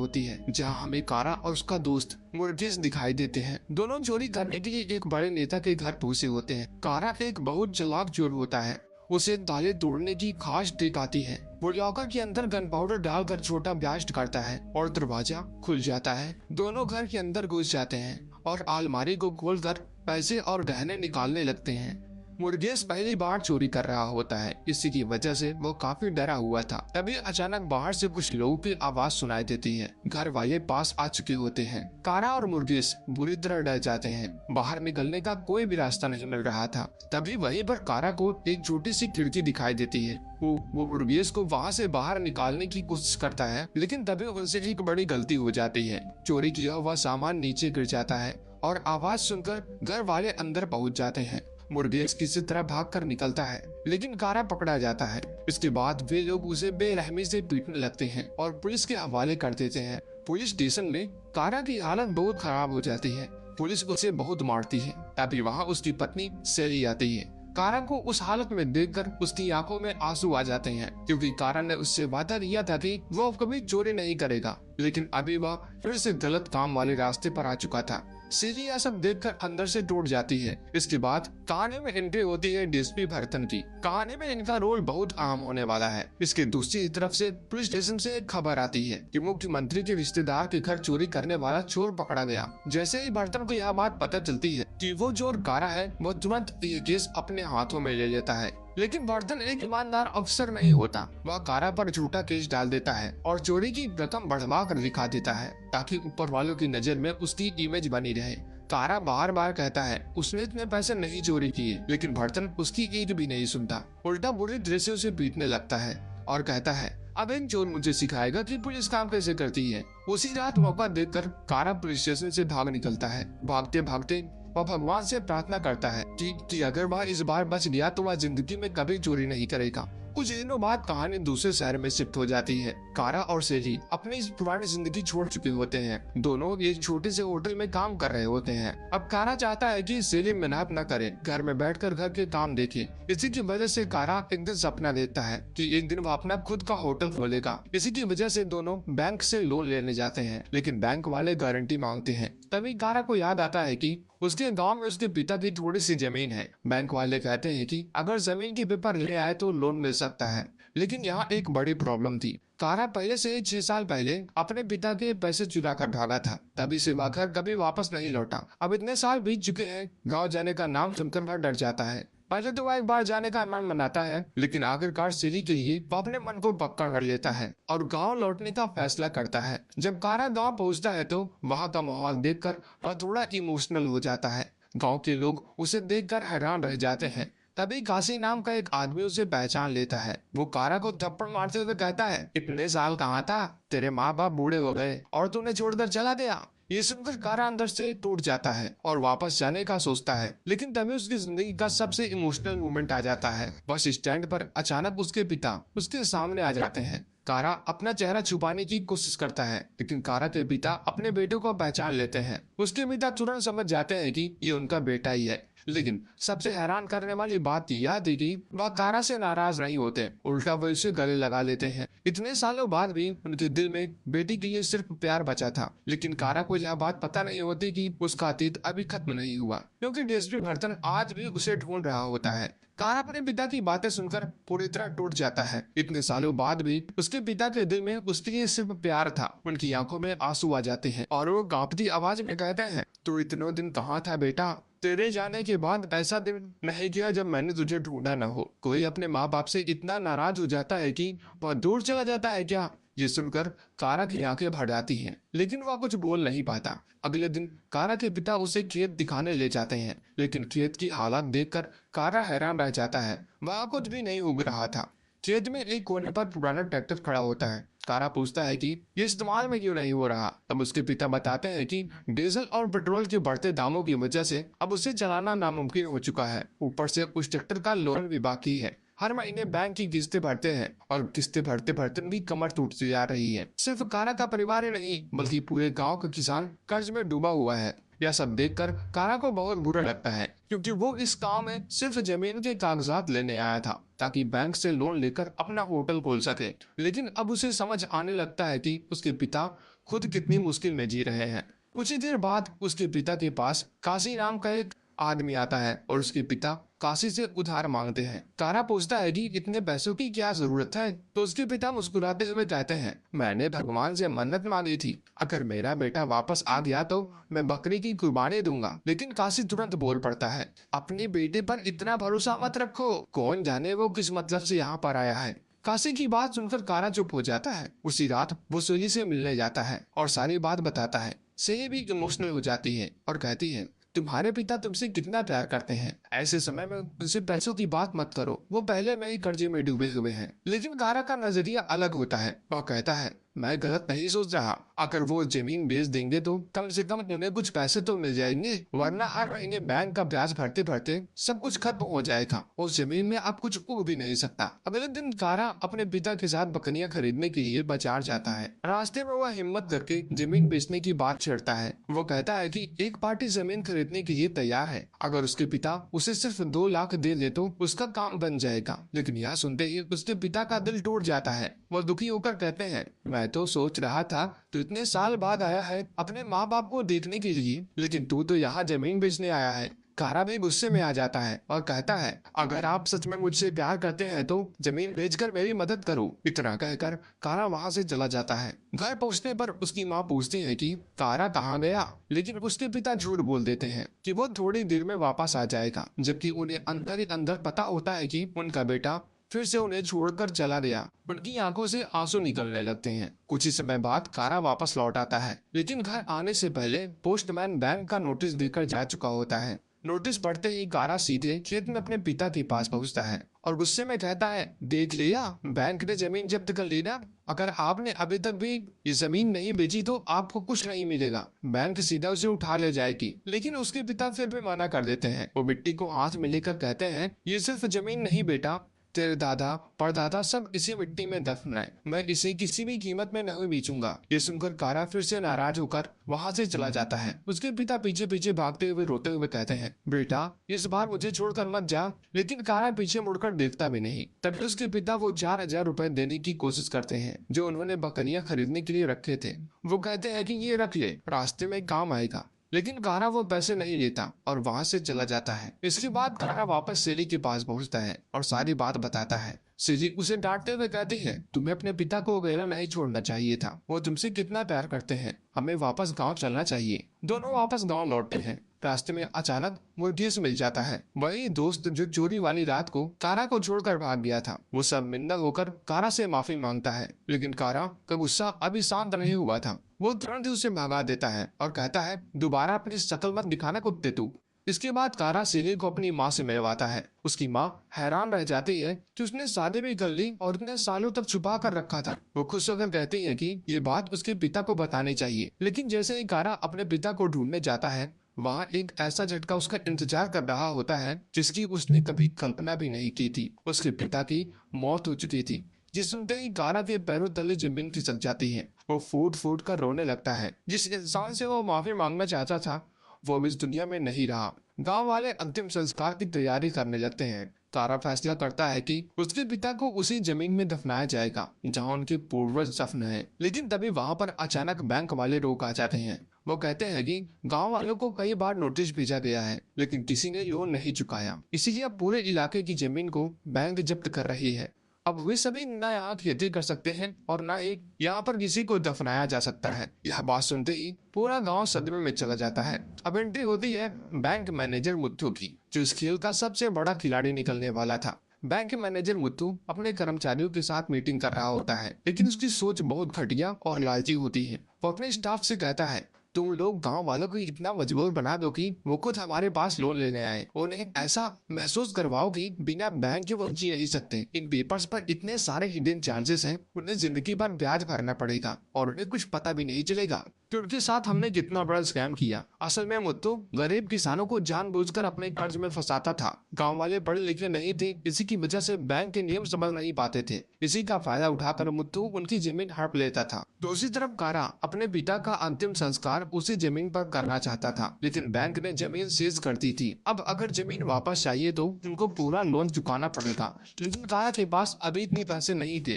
होती है जहाँ हमें कारा और उसका दोस्त मुर्गेस दिखाई देते हैं। दोनों चोरी करने के लिए एक बड़े नेता के घर पहुंचे होते हैं। कारा एक बहुत चालाक चोर होता है। उसे ताले तोड़ने की खास ट्रिक आती है। वो लॉकर के अंदर गन पाउडर डालकर छोटा ब्लास्ट करता है और दरवाजा खुल जाता है। दोनों घर के अंदर घुस जाते हैं और अलमारी को खोलकर पैसे और गहने निकालने लगते हैं। मुर्गेस पहली बार चोरी कर रहा होता है, इसी की वजह से वो काफी डरा हुआ था। तभी अचानक बाहर से कुछ लोगों की आवाज सुनाई देती है। घर वाले पास आ चुके होते हैं। कारा और मुर्गेस बुरी तरह डर जाते हैं। बाहर निकलने का कोई भी रास्ता नहीं मिल रहा था। तभी वहीं पर कारा को एक छोटी सी खिड़की दिखाई देती है। वो मुर्गेस को वहाँ से बाहर निकालने की कोशिश करता है, लेकिन तभी उनसे एक बड़ी गलती हो जाती है। चोरी किया हुआ सामान नीचे गिर जाता है और आवाज सुनकर घर वाले अंदर पहुंच जाते हैं। मुर्गेस किसी तरह भागकर निकलता है, लेकिन कारा पकड़ा जाता है। इसके बाद वे लोग उसे बेरहमी से पीटने लगते हैं और पुलिस के हवाले कर देते हैं। पुलिस स्टेशन में कारा की हालत बहुत खराब हो जाती है। पुलिस उसे बहुत मारती है। तभी वहाँ उसकी पत्नी सेली आती है। कारा को उस हालत में देखकर उसकी आंखों में आंसू आ जाते हैं, क्योंकि कारा ने उससे वादा किया था कि वो कभी चोरी नहीं करेगा, लेकिन अभी वह फिर से गलत काम वाले रास्ते पर आ चुका था। सीरी यह सब देखकर अंदर से टूट जाती है। इसके बाद कहानी में एंट्री होती है डीएसपी भरतन की। कहानी में इनका रोल बहुत अहम होने वाला है। इसके दूसरी तरफ से पुलिस स्टेशन से एक खबर आती है कि मुख्यमंत्री के रिश्तेदार के घर चोरी करने वाला चोर पकड़ा गया। जैसे ही भरतन को यह बात पता चलती है कि वो चोर कारा है, वो तुरंत ये केस अपने हाथों में ले लेता है। लेकिन भरतन एक ईमानदार अफसर नहीं होता। वह कारा पर झूठा केस डाल देता है और चोरी की रकम बढ़वा कर दिखा देता है, ताकि ऊपर वालों की नजर में उसकी इमेज बनी रहे। कारा बार बार कहता है उसने इतने पैसे नहीं चोरी किए, लेकिन भरतन उसकी एक भी नहीं सुनता। उल्टा बुरी तरह से उसे पीटने लगता है और कहता है अब एक चोर मुझे सिखाएगा कि पुलिस काम कैसे करती है। उसी रात मौका देखकर कारा पुलिस स्टेशन से भाग निकलता है। भागते भागते वह भगवान से प्रार्थना करता है कि अगर वह इस बार बच गया तो वह जिंदगी में कभी चोरी नहीं करेगा। कुछ दिनों बाद कहानी दूसरे शहर में शिफ्ट हो जाती है। कारा और सेली अपनी इस पुरानी जिंदगी छोड़ चुके होते हैं। दोनों एक छोटे से होटल में काम कर रहे होते हैं। अब कारा चाहता है कि सेली मेहनत न करे, घर में बैठकर घर के काम देखे। इसी की वजह से कारा एक दिन सपना देखता है कि एक दिन वह अपना खुद का होटल खोलेगा। इसी की वजह से दोनों बैंक से लोन लेने जाते हैं, लेकिन बैंक वाले गारंटी मांगते हैं। तभी कारा को याद आता है कि उसके गांव में उसके पिता की थोड़ी सी जमीन है। बैंक वाले कहते हैं कि अगर जमीन के पेपर ले आए तो लोन मिल सकता है, लेकिन यहाँ एक बड़ी प्रॉब्लम थी। कारा पहले से 6 साल पहले अपने पिता के पैसे चुरा कर भागा था। तभी से वह घर कभी वापस नहीं लौटा। अब इतने साल बीत चुके हैं, गाँव जाने का नाम सुनकर वह डर जाता है। पहले तो वह एक बार जाने का मन बनाता है, लेकिन आखिरकार सीरी के लिए वो अपने मन को पक्का कर लेता है और गांव लौटने का फैसला करता है। जब कारा गांव पहुंचता है तो वहां का माहौल देखकर वह थोड़ा इमोशनल हो जाता है। गांव के लोग उसे देखकर हैरान रह जाते हैं। तभी काशी नाम का एक आदमी उसे पहचान लेता है। वो कारा को थप्पड़ मारते हुए कहता है इतने साल कहाँ था, तेरे माँ बाप बूढ़े हो गए और तूने छोड़कर चला गया। ये सुनकर कारा अंदर से टूट जाता है और वापस जाने का सोचता है, लेकिन तभी उसकी जिंदगी का सबसे इमोशनल मोमेंट आ जाता है। बस स्टैंड पर अचानक उसके पिता उसके सामने आ जाते हैं। कारा अपना चेहरा छुपाने की कोशिश करता है, लेकिन कारा के पिता अपने बेटे को पहचान लेते हैं। उसके पिता तुरंत समझ जाते हैं कि ये उनका बेटा ही है। लेकिन सबसे हैरान करने वाली बात यह थी कि वह कारा से नाराज नहीं होते, उल्टा वो इसे गले लगा लेते हैं। इतने सालों बाद भी उनके दिल में बेटी के लिए सिर्फ प्यार बचा था, लेकिन कारा को यह बात पता नहीं होती कि उसका अतीत अभी खत्म नहीं हुआ, क्योंकि डीएसपी भरतन आज भी उसे ढूंढ रहा होता है। कारा अपने पिता की बातें सुनकर पूरी तरह टूट जाता है। इतने सालों बाद भी उसके पिता के दिल में उसके लिए सिर्फ प्यार था। उनकी आंखों में आंसू आ जाते हैं और वो कांपती आवाज में कहते हैं तू इतने दिन कहाँ था बेटा? तेरे जाने के बाद ऐसा दिन नहीं गया जब मैंने तुझे ढूंढा न हो। कोई अपने माँ बाप से इतना नाराज हो जाता है कि वह दूर चला जाता है क्या? ये सुनकर कारा की आंखें भर जाती हैं, लेकिन वह कुछ बोल नहीं पाता। अगले दिन कारा के पिता उसे खेत दिखाने ले जाते हैं, लेकिन खेत की हालत देखकर कारा हैरान रह जाता है। वहाँ कुछ भी नहीं उग रहा था। खेत में एक कोने पर पुराना ट्रैक्टर खड़ा होता है। कारा पूछता है कि ये इस्तेमाल में क्यों नहीं हो रहा। तब उसके पिता बताते हैं कि डीजल और पेट्रोल के बढ़ते दामों की वजह से अब उसे चलाना नामुमकिन हो चुका है। ऊपर से उस ट्रैक्टर का लोन भी बाकी है। हर महीने बैंक की किस्तें भरते हैं और किस्तें भरते भरते भी कमर टूटती जा रही है। सिर्फ कारा का परिवार ही नहीं, बल्कि पूरे गांव का किसान कर्ज में डूबा हुआ है। यह सब देखकर कारा को बहुत बुरा लगता है, क्योंकि वो इस गांव में सिर्फ जमीन के कागजात लेने आया था ताकि बैंक से लोन लेकर अपना होटल खोल सके। लेकिन अब उसे समझ आने लगता है कि उसके पिता खुद कितनी मुश्किल में जी रहे हैं। कुछ ही देर बाद उसके पिता के पास काशी नाम का एक आदमी आता है और उसके पिता काशी से उधार मांगते हैं। कारा पूछता है कि इतने पैसों की क्या जरूरत है, तो उसके पिता मुस्कुराते हुए कहते हैं, मैंने भगवान से मन्नत मांगी थी, अगर मेरा बेटा वापस आ गया तो मैं बकरी की कुर्बानी दूंगा। लेकिन काशी तुरंत बोल पड़ता है, अपने बेटे पर इतना भरोसा मत रखो, कौन जाने वो किस मतलब से यहाँ पर आया है। काशी की बात सुनकर कारा चुप हो जाता है। उसी रात वो सूजी से मिलने जाता है और सारी बात बताता है। सेही भी इमोशनल हो जाती है और कहती है, तुम्हारे पिता तुमसे कितना प्यार करते हैं, ऐसे समय में उनसे पैसों की बात मत करो, वो पहले में ही कर्जे में डूबे हुए हैं। लेकिन कारा का नजरिया अलग होता है। वह कहता है, मैं गलत नहीं सोच रहा, अगर वो जमीन बेच देंगे तो कम से कम उन्हें कुछ पैसे तो मिल जाएंगे, वरना हर महीने बैंक का ब्याज भरते भरते सब कुछ खत्म हो जाएगा। उस जमीन में अब कुछ उग भी नहीं सकता। अगले दिन कारा अपने पिता के साथ बकरियां खरीदने के लिए बाजार जाता है। रास्ते में वह हिम्मत करके जमीन बेचने की बात छेड़ता है। वो कहता है कि एक पार्टी जमीन खरीदने के लिए तैयार है, अगर उसके पिता उसे सिर्फ 2 लाख दे दे तो उसका काम बन जाएगा। लेकिन यह सुनते ही उसके पिता का दिल टूट जाता है। वो दुखी होकर कहते हैं, मैं तो सोच रहा था तू इतने साल बाद आया है अपने माँ बाप को देखने के लिए, लेकिन तू तो यहाँ जमीन बेचने आया है। कारा भी गुस्से में आ जाता है और कहता है, अगर आप सच में मुझसे प्यार करते हैं तो जमीन बेचकर मेरी मदद करो। इतना कहकर कारा वहां से चला जाता है। घर पहुंचने पर उसकी माँ पूछती है कि कारा कहाँ गया, लेकिन उसके पिता झूठ बोल देते हैं कि वो थोड़ी देर में वापस आ जाएगा, जबकि उन्हें अंदर ही अंदर पता होता है कि उनका बेटा फिर से उन्हें छोड़कर चला गया। उनकी आंखों से आंसू निकलने लगते हैं। कुछ ही समय बाद कारा वापस लौट आता है, लेकिन घर आने से पहले पोस्टमैन बैंक का नोटिस देकर जा चुका होता है। नोटिस पढ़ते ही कारा सीधे खेत में अपने पिता के पास पहुंचता है और गुस्से में कहता है, देख लिया, बैंक ने जमीन जब्त कर ली ना, अगर आपने अभी तक भी ये जमीन नहीं बेची तो आपको कुछ नहीं मिलेगा, बैंक सीधा उसे उठा ले जाएगी। लेकिन उसके पिता फिर भी मना कर देते हैं। वो मिट्टी को हाथ में लेकर कहते हैं, ये सिर्फ जमीन नहीं बेटा, तेरे दादा परदादा सब इसी मिट्टी में दफन है, मैं इसे किसी भी कीमत में नहीं बेचूंगा। ये सुनकर कारा फिर से नाराज होकर वहां से चला जाता है। उसके पिता पीछे पीछे भागते हुए रोते हुए कहते हैं, बेटा इस बार मुझे छोड़कर मत जा। लेकिन कारा पीछे मुड़कर देखता भी नहीं। तब उसके पिता वो 4,000 रुपए देने की कोशिश करते हैं जो उन्होंने बकरियां खरीदने के लिए रखे थे। वो कहते हैं कि ये रख ले, रास्ते में काम आएगा। लेकिन कारा वो पैसे नहीं लेता और वहां से चला जाता है। इसके बाद कारा वापस सेली के पास पहुंचता है और सारी बात बताता है। सीजी उसे डांटते हुए कहती है, तुम्हें अपने पिता को अकेला नहीं छोड़ना चाहिए था, वो तुमसे कितना प्यार करते हैं, हमें वापस गांव चलना चाहिए। दोनों वापस गांव लौटते हैं। रास्ते में अचानक मुर्गेस मिल जाता है, वही दोस्त जो चोरी वाली रात को कारा को छोड़कर भाग गया था। वो सब मिन्नत होकर कारा से माफी मांगता है, लेकिन कारा का गुस्सा अभी शांत नहीं हुआ था। वो तुरंत ही उसे भगा देता है और कहता है, दोबारा अपनी शक्ल मत दिखाना कुत्ते तू। इसके बाद कारा सेली को अपनी माँ से मिलवाता है। उसकी माँ हैरान रह जाती है कि उसने शादी भी कर ली और इतने सालों तक छुपा कर रखा था। वो खुश होकर कहती है कि ये बात उसके पिता को बतानी चाहिए। लेकिन जैसे ही कारा अपने पिता को ढूंढने जाता है, वहाँ एक ऐसा झटका उसका इंतजार कर रहा होता है जिसकी उसने कभी कल्पना भी नहीं की थी। उसके पिता की मौत हो चुकी थी। जिस सुनते ही कारा के पैरों तले जमीन खिसक जाती है। वो फूट फूट कर रोने लगता है। जिस इंसान से वो माफी मांगना चाहता था वो अब इस दुनिया में नहीं रहा। गांव वाले अंतिम संस्कार की तैयारी करने लगते हैं। कारा फैसला करता है कि उसके पिता को उसी जमीन में दफनाया जाएगा जहां उनके पूर्वज दफन है। लेकिन तभी वहां पर अचानक बैंक वाले लोग आ जाते हैं। वो कहते हैं कि गांव वालों को कई बार नोटिस भेजा गया है, लेकिन किसी ने यो नहीं चुकाया, इसीलिए अब पूरे इलाके की जमीन को बैंक जब्त कर रही है। अब वे सभी न यहाँ खेती कर सकते हैं और न एक यहाँ पर किसी को दफनाया जा सकता है। यह बात सुनते ही पूरा गांव सदमे में चला जाता है। अब एंट्री होती है बैंक मैनेजर मुत्थू की, जो इस खेल का सबसे बड़ा खिलाड़ी निकलने वाला था। बैंक मैनेजर मुत्थू अपने कर्मचारियों के साथ मीटिंग कर रहा होता है, लेकिन उसकी सोच बहुत घटिया और लालची होती है। वो अपने स्टाफ से कहता है, तुम लोग गांव वालों को इतना मजबूर बना दो कि वो खुद हमारे पास लोन लेने आए। उन्हें ऐसा महसूस करवाओ कि बिना बैंक के वो जी नहीं सकते। इन पेपर्स पर इतने सारे हिडन चार्जेस हैं, उन्हें जिंदगी भर ब्याज भरना पड़ेगा और उन्हें कुछ पता भी नहीं चलेगा कि उनके साथ हमने जितना बड़ा स्कैम किया। असल में मुत्तू गरीब किसानों को जानबूझकर अपने कर्ज में फंसाता था। गाँव वाले पढ़े लिखे नहीं थे, इसी की वजह से बैंक के नियम समझ नहीं पाते थे। इसी का फायदा उठाकर मुत्तू उनकी जमीन हड़प लेता था। दूसरी तरफ कारा अपने पिता का अंतिम संस्कार उसी जमीन पर करना चाहता था, लेकिन बैंक ने जमीन सीज कर दी थी। अब अगर जमीन वापस चाहिए तो उनको पूरा लोन चुकाना पड़ेगा, लेकिन कारा के पास अभी इतने पैसे नहीं थे।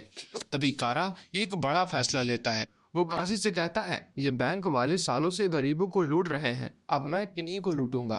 तभी कारा एक बड़ा फैसला लेता है। वो काशी से कहता है, ये बैंक वाले सालों से गरीबों को लूट रहे हैं, अब मैं किन्हीं को लूटूंगा।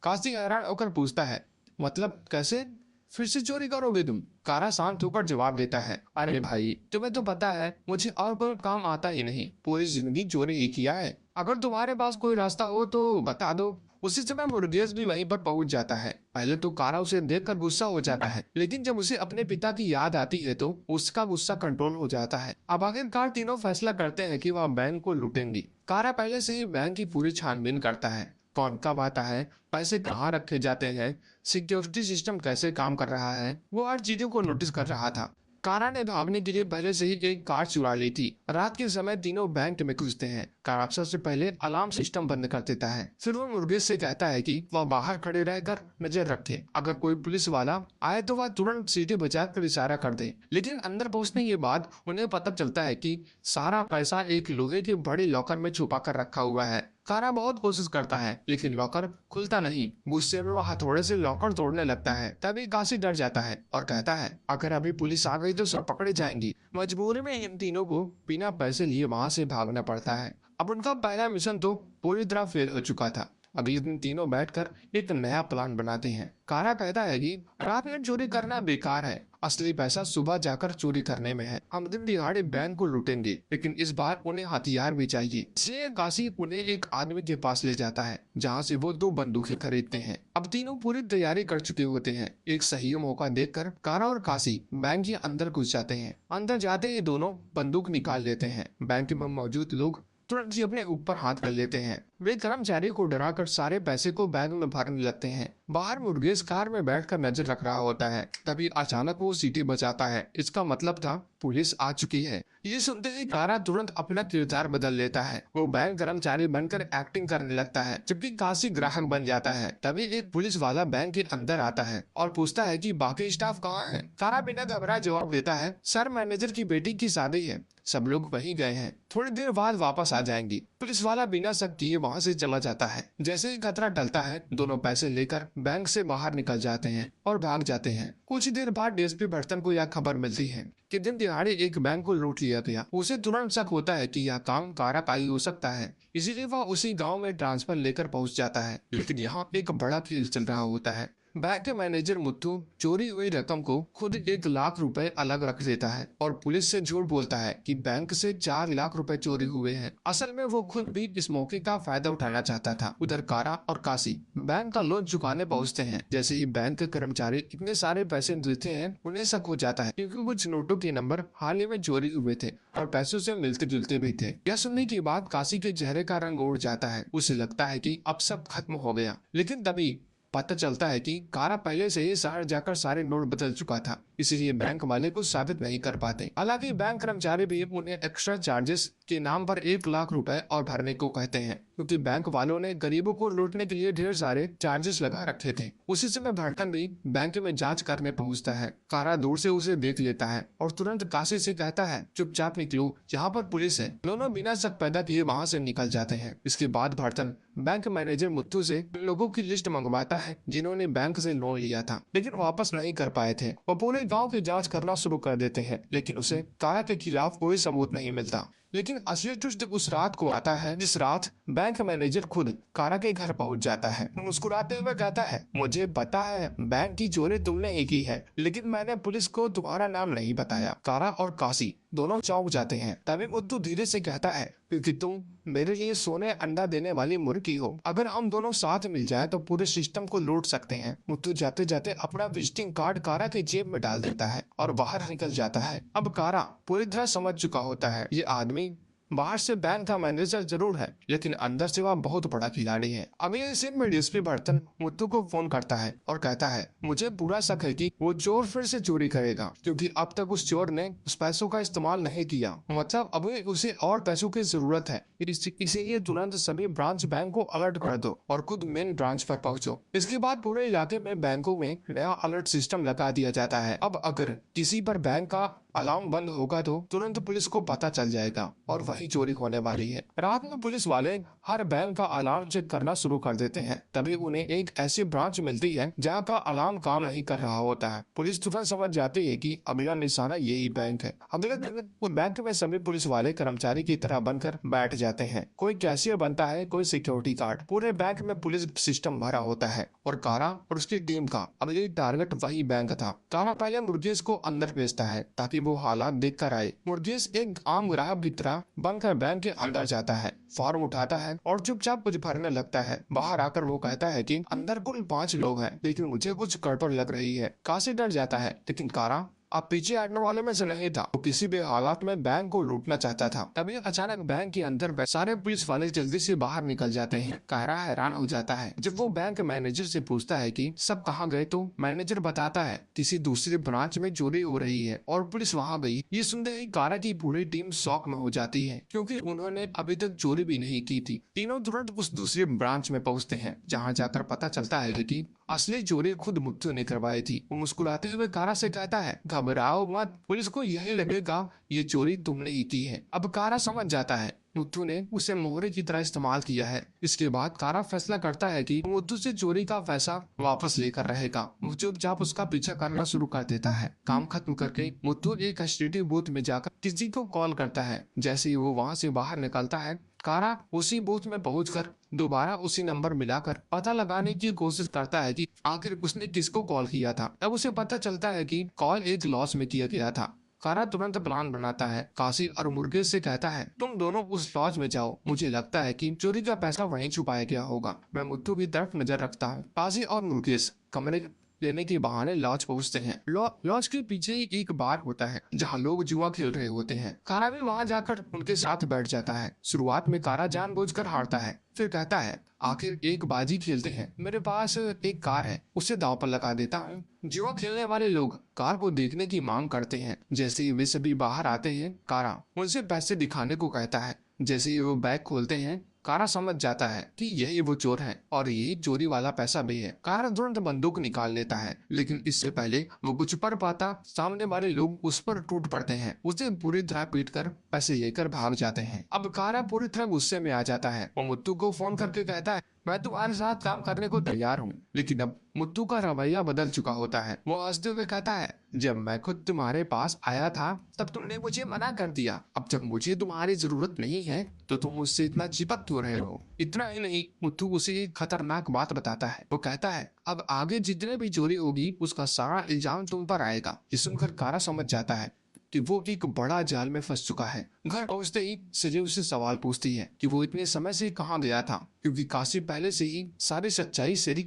काशी हैरान होकर पूछता है, मतलब कैसे? फिर से चोरी करोगे तुम? कारा शांत होकर जवाब देता है, अरे भाई तुम्हें तो पता है मुझे और कोई काम आता ही नहीं, पूरी जिंदगी चोरी ही किया है। अगर तुम्हारे पास कोई रास्ता हो तो बता दो। उसी समय मुरुगेश भी वहीं पर पहुंच जाता है। पहले तो कारा उसे देखकर गुस्सा हो जाता है, लेकिन जब उसे अपने पिता की याद आती है तो उसका गुस्सा कंट्रोल हो जाता है। अब आखिरकार तीनों फैसला करते हैं कि वह बैंक को लूटेंगे। कारा पहले से ही बैंक की पूरी छानबीन करता है, कौन कब आता है, पैसे कहाँ रखे जाते हैं, सिक्योरिटी सिस्टम कैसे काम कर रहा है, वो हर चीजों को नोटिस कर रहा था। कारा ने भागने के लिए पहले से ही एक कार चुरा ली थी। रात के समय तीनों बैंक में घुसते हैं। कारा सबसे पहले अलार्म सिस्टम बंद कर देता है। फिर वो मुर्गेश से कहता है कि वह बाहर खड़े रहकर नजर रखे, अगर कोई पुलिस वाला आए तो वह तुरंत सीटी बजाकर इशारा कर दे। लेकिन अंदर पहुंचने के बाद उन्हें पता चलता है कि सारा पैसा एक लोहे के बड़े लॉकर में छुपा कर रखा हुआ है। कारा बहुत कोशिश करता है लेकिन लॉकर खुलता नहीं। गुस्से में वह हथौड़े से लॉकर तोड़ने लगता है। तभी काशी डर जाता है और कहता है, अगर अभी पुलिस आ गई तो सब पकड़े जाएंगी। मजबूरी में इन तीनों को बिना पैसे लिए वहां से भागना पड़ता है। अब उनका पहला मिशन तो पूरी तरह फेल हो चुका था। अभी इन तीनों बैठकर एक नया प्लान बनाते हैं। कारा कहता है कि रात में चोरी करना बेकार है, असली पैसा सुबह जाकर चोरी करने में है। हम दिन दिहाड़े बैंक को लूटेंगे, लेकिन इस बार उन्हें हथियार भी चाहिए। इसलिए काशी उन्हें एक आदमी के पास ले जाता है, जहां से वो 2 बंदूकें खरीदते हैं। अब तीनों पूरी तैयारी कर चुके होते हैं। एक सही मौका देखकर कारा और काशी बैंक के अंदर घुस जाते हैं। अंदर जाते ही दोनों बंदूक निकाल लेते हैं। बैंक में मौजूद लोग तुरंत ही अपने ऊपर हाथ कर लेते हैं। वे कर्मचारी को डराकर सारे पैसे को बैंक में भरने लगते हैं। बाहर मुर्गेश कार में बैठकर नजर रख रहा होता है। तभी अचानक वो सीटी बजाता है। इसका मतलब था पुलिस आ चुकी है। ये सुनते ही कारा तुरंत अपना किरदार बदल लेता है। वो बैंक कर्मचारी बनकर एक्टिंग करने लगता है, जबकि काशी ग्राहक बन जाता है। तभी एक पुलिस वाला बैंक के अंदर आता है और पूछता है कि बाकी स्टाफ कहाँ है। कारा बिना घबराए जवाब देता है, सर मैनेजर की बेटी की शादी है, सब लोग वहीं गए हैं, थोड़ी देर बाद वापस आ जाएंगी। पुलिस वाला बिना शक किए वहां से चला जाता है। जैसे ही खतरा टलता है, दोनों पैसे लेकर बैंक से बाहर निकल जाते हैं और भाग जाते हैं। कुछ ही देर बाद डीएसपी बर्तन को यह खबर मिलती है कि दिन दिहाड़े एक बैंक को लूट लिया गया। उसे तुरंत शक होता है कि यह काम कारा का ही हो सकता है, इसीलिए वह उसी गाँव में ट्रांसफर लेकर पहुँच जाता है। लेकिन यहाँ एक बड़ा खेल चल रहा होता है। बैंक के मैनेजर मुत्थू चोरी हुई रकम को खुद 1 लाख रुपए अलग रख देता है और पुलिस से झूठ बोलता है कि बैंक से 4 लाख रुपए चोरी हुए हैं। असल में वो खुद भी इस मौके का फायदा उठाना चाहता था। उधर कारा और काशी बैंक का लोन चुकाने पहुंचते हैं। जैसे ही बैंक के कर्मचारी इतने सारे पैसे देते हैं, उन्हें शक हो जाता है, क्योंकि कुछ नोटों के नंबर हाल ही में चोरी हुए थे और पैसों से मिलते जुलते भी थे। यह सुनने के बाद काशी के चेहरे का रंग उड़ जाता है। उसे लगता है कि अब सब खत्म हो गया। लेकिन तभी पता चलता है कि कारा पहले से ही शहर जाकर सारे नोट बदल चुका था, इसलिए बैंक वाले कुछ साबित नहीं कर पाते। हालांकि बैंक कर्मचारी भी उन्हें एक्स्ट्रा चार्जेस के नाम पर 1 लाख रुपए और भरने को कहते हैं, क्योंकि बैंक वालों ने गरीबों को लूटने के लिए ढेर सारे चार्जेस लगा रखे थे। उसी समय भड़कन भी बैंक में जांच करने पहुंचता है। कारा दूर से उसे देख लेता है और तुरंत काशी से कहता है, चुपचाप निकलो, यहाँ पर पुलिस है। दोनों बिना शक पैदा किए वहाँ से निकल जाते हैं। इसके बाद भड़कन बैंक मैनेजर मुत्थू से लोगों की लिस्ट मंगवाता है जिन्होंने बैंक से लोन लिया था लेकिन वापस नहीं कर पाए थे। वो पूरे गांव की जांच करना शुरू कर देते हैं, लेकिन उसे कारा के खिलाफ कोई सबूत नहीं मिलता। लेकिन असली ट्विस्ट उस रात को आता है जिस रात बैंक मैनेजर खुद कारा के घर पहुंच जाता है। मुस्कुराते हुए कहता है, मुझे पता है बैंक की चोरी तुमने एक ही है, लेकिन मैंने पुलिस को तुम्हारा नाम नहीं बताया। कारा और काशी दोनों चौंक जाते हैं। तभी मुत्तू धीरे से कहता है, क्योंकि तुम मेरे लिए सोने अंडा देने वाली मुर्गी हो। अगर हम दोनों साथ मिल जाए तो पूरे सिस्टम को लूट सकते हैं। मुत्तू जाते जाते अपना विजिटिंग कार्ड कारा के जेब में डाल देता है और बाहर निकल जाता है। अब कारा पूरी तरह समझ चुका होता है, ये आदमी बाहर से बैंक का मैनेजर जरूर है, लेकिन अंदर से वह बहुत बड़ा खिलाड़ी है। अभी इसी में डीएसपी बर्तन मुत्तू को फोन करता है और कहता है, मुझे पूरा शक है कि वो चोर फिर से चोरी करेगा, क्योंकि अब तक उस चोर ने उस पैसों का इस्तेमाल नहीं किया। मतलब अभी उसे और पैसों की जरूरत है। इसीलिए तुरंत सभी ब्रांच बैंक को अलर्ट कर दो और खुद मेन ब्रांच पर पहुंचो। इसके बाद पूरे इलाके में बैंकों में नया अलर्ट सिस्टम लगा दिया जाता है। अब अगर किसी पर बैंक का अलार्म बंद होगा तो तुरंत पुलिस को पता चल जाएगा और वही चोरी होने वाली है। रात में पुलिस वाले हर बैंक का अलार्म चेक करना शुरू कर देते हैं। तभी उन्हें एक ऐसी ब्रांच मिलती है जहाँ का अलार्म काम नहीं कर रहा होता है। पुलिस तुरंत समझ जाती है कि अगला निशाना यही बैंक है। अगले दिन वो बैंक में सभी पुलिस वाले कर्मचारी की तरह बनकर बैठ जाते हैं। कोई कैशियर बनता है, कोई सिक्योरिटी गार्ड। पूरे बैंक में पुलिस सिस्टम भरा होता है और कारा और उसकी टीम का अगली टारगेट वही बैंक था। कारा पहले मुर्गेस को अंदर भेजता है ताकि वो हालात देख कर आए। मुर्गेस एक आम ग्राहक की तरह बनकर बैंक के अंदर जाता है, फॉर्म उठाता है और चुपचाप कुछ भरने लगता है। बाहर आकर वो कहता है कि अंदर कुल 5 लोग हैं, लेकिन मुझे कुछ गड़बड़ लग रही है। काशी डर जाता है, लेकिन कारा अब पीछे हटने वाले में से नहीं था। वो किसी भी हालात में बैंक को लूटना चाहता था। तभी अचानक बैंक के अंदर सारे पुलिस वाले जल्दी से बाहर निकल जाते हैं। कारा हैरान हो जाता है जब वो बैंक मैनेजर से पूछता है कि सब कहाँ गए, तो मैनेजर बताता है किसी दूसरे ब्रांच में चोरी हो रही है और पुलिस वहाँ गई। ये सुनते ही कारा की पूरी टीम शॉक में हो जाती है, क्योंकि उन्होंने अभी तक चोरी भी नहीं की थी। तीनों तुरंत उस दूसरे ब्रांच में पहुँचते हैं, जहाँ जाकर पता चलता है कि असली चोरी खुद मुत्तू ने करवाई थी। वो मुस्कुराते हुए कारा से कहता है, घबराओ मत, पुलिस को यही लगेगा ये चोरी तुमने ही की है। अब कारा समझ जाता है मुत्तू ने उसे मोहरे की तरह इस्तेमाल किया है। इसके बाद कारा फैसला करता है कि मुत्तू से चोरी का पैसा वापस लेकर रहेगा। वो चुपचाप उसका पीछा करना शुरू कर देता है। काम खत्म करके मुत्तू एक एसटीडी बूथ में जाकर किसी को कॉल करता है। जैसे ही वो वहाँ से बाहर निकलता है, कारा उसी बूथ में पहुंचकर दोबारा उसी नंबर मिलाकर पता लगाने की कोशिश करता है कि आखिर उसने किसको कॉल किया था। अब उसे पता चलता है कि कॉल एक लॉस में किया गया था। कारा तुरंत प्लान बनाता है। काशी और मुर्गेस से कहता है, तुम दोनों उस लॉज में जाओ, मुझे लगता है कि चोरी का पैसा वहीं छुपाया गया होगा। मैं मुत्तू की तरफ नजर रखता हूँ। काशी और मुर्गेस कमरे लेने के बहाने लॉज पहुंचते हैं। लॉज के पीछे ही एक बार होता है जहां लोग जुआ खेल रहे होते हैं। कारा भी वहां जाकर उनके साथ बैठ जाता है। शुरुआत में कारा जानबूझकर हारता है, फिर कहता है आखिर एक बाजी खेलते हैं, मेरे पास एक कार है, उसे दांव पर लगा देता हूँ। जुआ खेलने वाले लोग कार को देखने की मांग करते हैं। जैसे ही वे सभी बाहर आते हैं, कारा उनसे पैसे दिखाने को कहता है। जैसे ही वो बैग खोलते हैं, कारा समझ जाता है कि यही वो चोर है और ये चोरी वाला पैसा भी है। कारा तुरंत बंदूक निकाल लेता है, लेकिन इससे पहले वो कुछ पर पाता, सामने वाले लोग उस पर टूट पड़ते हैं। उसे पूरी तरह पीटकर पैसे लेकर भाग जाते हैं। अब कारा पूरी तरह गुस्से में आ जाता है। वो मुत्तू को फोन करके कहता है, मैं तुम्हारे साथ काम करने को तैयार हूँ। लेकिन अब मुत्तू का रवैया बदल चुका होता है। वो हंसते हुए कहता है, जब मैं खुद तुम्हारे पास आया था तब तुमने मुझे मना कर दिया। अब जब मुझे तुम्हारी जरूरत नहीं है तो तुम मुझसे इतना चिपक क्यों रहे हो। इतना ही नहीं, मुत्तू उसे एक खतरनाक बात बताता है। वो कहता है, अब आगे जितने भी चोरी होगी उसका सारा इल्जाम तुम पर आएगा। ये सुनकर कारा समझ जाता है कि वो एक बड़ा जाल में फंस चुका है। घर पहुंचते ही सिरी उससे सवाल पूछती है कि वो इतने समय से कहाँ गया था, क्योंकि काशी पहले से ही सारी सच्चाई सिरी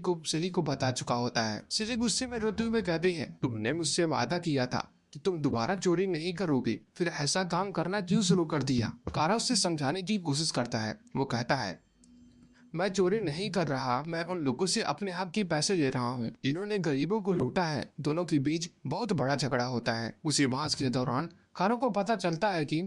को बता चुका होता है। सिरी गुस्से में रोते हुए कहती है, तुमने मुझसे वादा किया था कि तुम दोबारा चोरी नहीं करोगे, फिर ऐसा काम करना क्यों शुरू कर दिया। कारा उससे समझाने की कोशिश करता है। वो कहता है, मैं चोरी नहीं कर रहा, मैं उन लोगों से अपने हक के पैसे ले रहा हूँ जिन्होंने गरीबों को लूटा है। दोनों के बीच बहुत बड़ा झगड़ा होता है। उसी बहस के दौरान कारा को पता चलता है कि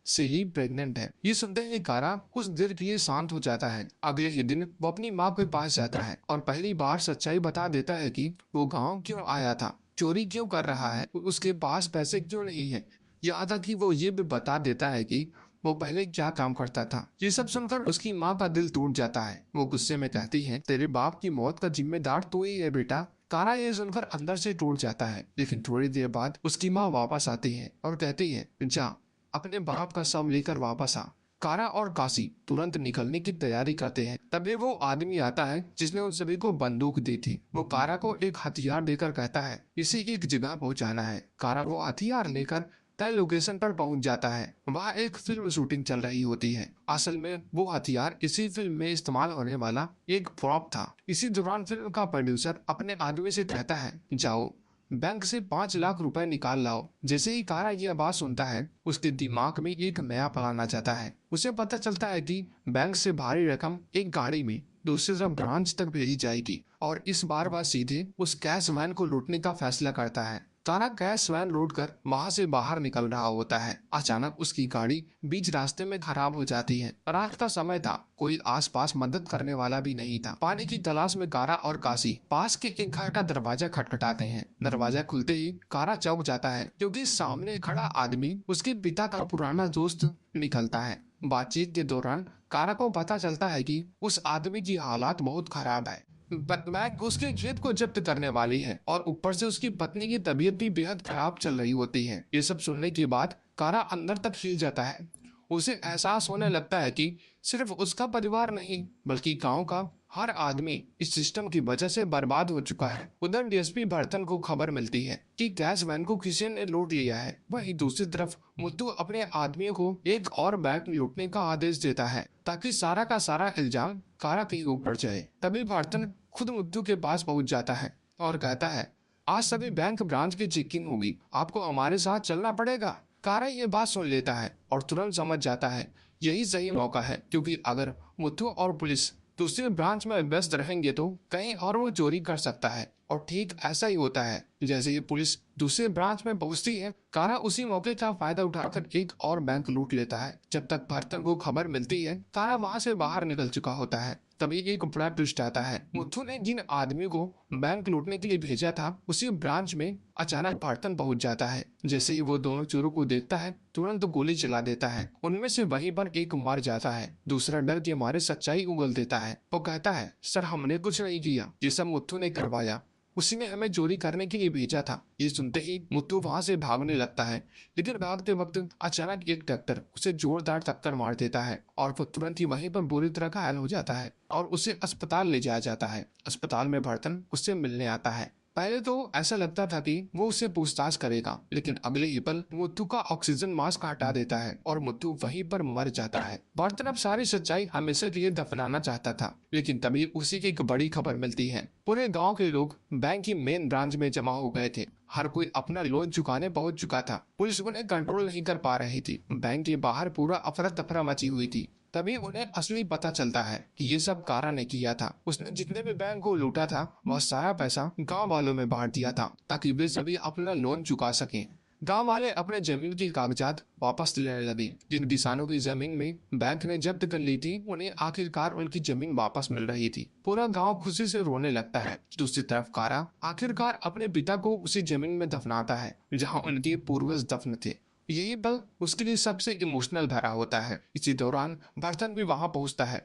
सिरी प्रेग्नेंट है। ये सुनते ही कारा कुछ देर के लिए शांत हो जाता है। अगले ही दिन वो अपनी माँ के पास जाता है और पहली बार सच्चाई बता देता है कि वो गाँव क्यों आया था, चोरी क्यों कर रहा है, उसके पास पैसे क्यों नहीं है। यहाँ तक कि वो ये भी बता देता है कि वो पहले क्या काम करता था। ये सब सुनकर उसकी माँ का दिल टूट जाता है। वो गुस्से में कहती है, तेरे बाप की मौत का जिम्मेदार तू ही है बेटा। कारा ये सुनकर अंदर से टूट जाता है, लेकिन थोड़ी देर बाद उसकी माँ वापस आती है और कहती है, जा अपने बाप का शव लेकर वापस आ। कारा और काशी तुरंत निकलने की तैयारी करते हैं। तभी वो आदमी आता है जिसने उन सभी को बंदूक दी थी। वो कारा को एक हथियार देकर कहता है, इसे एक जगह पहुंचाना है। कारा वो हथियार लेकर तय लोकेशन पर पहुंच जाता है। वहाँ एक फिल्म शूटिंग चल रही होती है। असल में वो हथियार इसी फिल्म में इस्तेमाल होने वाला एक प्रॉप था। इसी दौरान फिल्म का प्रोड्यूसर अपने आदमी से कहता है, जाओ बैंक से 5 लाख रुपए निकाल लाओ। जैसे ही कारा ये बात सुनता है, उसके दिमाग में एक नया प्लान आ जाता है। उसे पता चलता है कि बैंक से भारी रकम एक गाड़ी में दूसरी तरफ ब्रांच तक भेजी जाएगी और इस बार वह सीधे उस कैश वैन को लूटने का फैसला करता है। तारा गैस वैन लोड कर वहां से बाहर निकल रहा होता है। अचानक उसकी गाड़ी बीच रास्ते में खराब हो जाती है। रात का समय था, कोई आसपास मदद करने वाला भी नहीं था। पानी की तलाश में कारा और काशी पास के एक घर का दरवाजा खटखटाते हैं। दरवाजा खुलते ही कारा चौंक जाता है क्योंकि सामने खड़ा आदमी उसके पिता का पुराना दोस्त निकलता है। बातचीत के दौरान कारा को पता चलता है कि उस आदमी की हालात बहुत खराब है। बैंक उसके खेत को जब्त करने वाली है और ऊपर से उसकी पत्नी की तबीयत भी बेहद खराब चल रही होती है। ये सब सुनने के बाद कारा अंदर तक हिल जाता है। उसे एहसास होने लगता है कि सिर्फ उसका परिवार नहीं बल्कि गांव का हर आदमी इस सिस्टम की वजह से बर्बाद हो चुका है। उधर डीएसपी बर्तन को खबर मिलती है कि गैस वैन को किसी ने लूट लिया है। वहीं दूसरी तरफ मुत्तू अपने आदमियों को एक और बैंक लूटने का आदेश देता है ताकि सारा का सारा इल्जाम कारा के ऊपर जाए। तभी बर्तन खुद मुत्तू के पास पहुंच जाता है और कहता है, आज सभी बैंक ब्रांच की चेकिंग होगी, आपको हमारे साथ चलना पड़ेगा। कारा ये बात सुन लेता है और तुरंत समझ जाता है यही सही मौका है, क्योंकि अगर मुत्तू और पुलिस दूसरे ब्रांच में व्यस्त रहेंगे तो कहीं और वो चोरी कर सकता है। और ठीक ऐसा ही होता है। जैसे ही पुलिस दूसरे ब्रांच में पहुंचती है, कारा उसी मौके का फायदा उठाकर एक और बैंक लूट लेता है। जब तक बर्तन को खबर मिलती है, कारा वहां से बाहर निकल चुका होता है। तभी एक बड़ा ट्विस्ट आता है। मुथु ने जिन आदमी को बैंक लूटने के लिए भेजा था, उसी ब्रांच में अचानक बर्तन पहुंच जाता है। जैसे ही वो दोनों चोरों को देखता है, तुरंत तो गोली चला देता है। उनमें से वहीं पर एक मर जाता है, दूसरा डर के मारे सच्चाई उगल देता है। वो कहता है, सर हमने कुछ नहीं किया, ये सब मुथु ने करवाया, उसी ने हमें चोरी करने के लिए भेजा था। ये सुनते ही मुत्तू वहां से भागने लगता है, लेकिन भागते वक्त अचानक एक डॉक्टर उसे जोरदार टक्कर मार देता है और वो तुरंत ही वहीं पर बुरी तरह घायल हो जाता है और उसे अस्पताल ले जाया जाता है। अस्पताल में बर्तन उससे मिलने आता है। पहले तो ऐसा लगता था कि वो उससे पूछताछ करेगा, लेकिन अगले ही पल मुत्तू का ऑक्सीजन मास्क हटा देता है और मुत्तू वहीं पर मर जाता है। बर्तन अब सारी सच्चाई हमेशा के लिए दफनाना चाहता था, लेकिन तभी उसी की एक बड़ी खबर मिलती है। पूरे गांव के लोग बैंक की मेन ब्रांच में जमा हो गए थे। हर कोई अपना लोन चुकाने पहुंच चुका था। पुलिस उन्हें कंट्रोल नहीं कर पा रही थी। बैंक के बाहर पूरा अफरा तफरा मची हुई थी। तभी उन्हें असली पता चलता है कि ये सब कारा ने किया था। उसने जितने भी बैंक को लूटा था, वह सारा पैसा गांव वालों में बांट दिया था ताकि वे सभी अपना लोन चुका सकें। गांव वाले अपने जमीन की कागजात वापस लेने लगे। जिन किसानों की जमीन में बैंक ने जब्त कर ली थी, उन्हें आखिरकार उनकी जमीन वापस मिल रही थी। पूरा गांव खुशी से रोने लगता है। दूसरी तरफ कारा आखिरकार अपने पिता को उसी जमीन में दफनाता है जहाँ उनके पूर्वज दफन थे। यही पल उसके लिए सबसे इमोशनल भरा होता है। इसी दौरान बर्तन भी वहां पहुंचता है।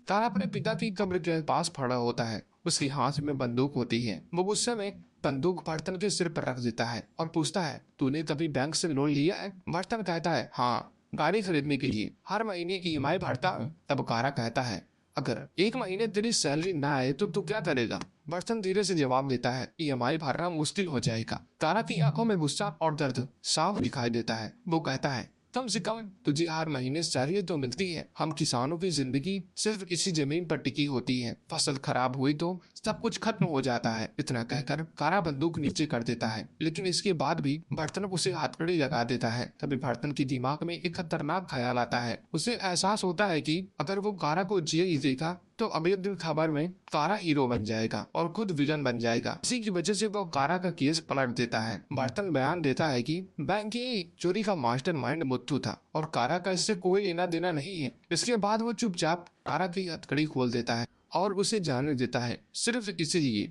तारा अपने पिता की कब्र के पास खड़ा होता है। उसके हाथ में बंदूक होती है। वो गुस्से में बंदूक बर्तन के सिर पर रख देता है और पूछता है, तूने कभी बैंक से लोन लिया है? बर्तन कहता है, हाँ, गाड़ी खरीदने के लिए, हर महीने की ईएमआई भरता हूं। तब कारा कहता है, अगर एक महीने तेरी सैलरी ना आए तो तू क्या करेगा? बर्तन धीरे से जवाब देता है, ईएमआई भरना मुश्किल हो जाएगा। तारा की आंखों में गुस्सा और दर्द साफ दिखाई देता है। वो कहता है, कम से कम तुझे हर महीने सैलरी तो मिलती है। हम किसानों की जिंदगी सिर्फ किसी जमीन पर टिकी होती है। फसल खराब हुई तो सब कुछ खत्म हो जाता है। इतना कहकर कारा बंदूक नीचे कर देता है, लेकिन इसके बाद भी बर्तन उसे हथकड़ी लगा देता है। तभी बर्तन के दिमाग में एक खतरनाक ख्याल आता है। उसे एहसास होता है कि अगर वो कारा को जिए ही देखा तो अगले दिन खबर में कारा हीरो बन जाएगा और खुद विलन बन जाएगा। इसी की वजह से वो कारा का केस पलट देता है। बर्तन बयान देता है कि बैंक की चोरी का मास्टरमाइंड मुत्तू था और कारा का इससे कोई लेना देना नहीं है। इसके बाद वो चुपचाप कारा की हथकड़ी खोल देता है और उसे जाने देता है, सिर्फ इसीलिए